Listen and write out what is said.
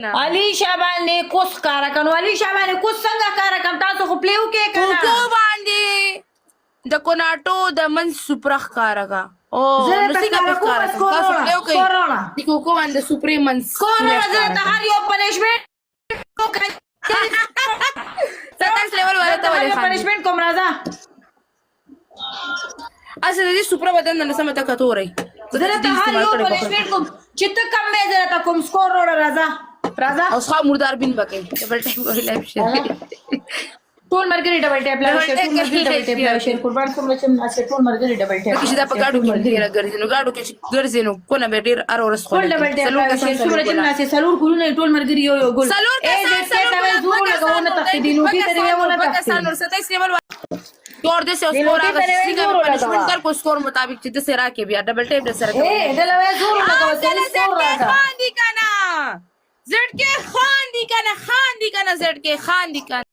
علي شابانه کوس کار کنو علي شابانه کوس څنګه کار کوم تاسو خو پلیو کې کنه کوکو باندې د کوناټو د من سپرخ کارګه او نسیګه په کار تاسو پلیو کوي د کوکو باندې سپریمنس کورونا زه ته هر یو پنیشمنت کوم ستاسو لیول ولته ولې پنیشمنت کوم راځه اصل دې سپر بدن نه سمته کتوري زه ته هر یو پنیشمنت کوم چې ته کم مې زه ته کوم سکور راځه راځه اصحاب مردار بین بکې ډبل ټایم کوي لایف شیر ټول مرګري ډبل ټاپ لا شیر ټول مرګري ډبل ټاپ لا شیر قربان کوم چې ناسه ټول مرګري ډبل ټاپ چې دا په گاډو کې ګرځي نو گاډو کې ګرځي نو کو نه به ډیر ار ورس خو ټول ډبل ټاپ لا شیر ټول چې ناسه سلور ګلونه ټول مرګري یو یو ګل سلور اے دې ته زور لګونه تخدینو کې ته یو نه پاکستان ور 27 لیول اور دې سه سکور هغه سیګه پنشمنت کر کو سکور مطابق چې د سره کې بیا ډبل ټاپ د سره کې اے دې لوي زور لګو ته سکور راځه خان دي کنه زړ کې خان دي کنه زړ کې خان دي کنه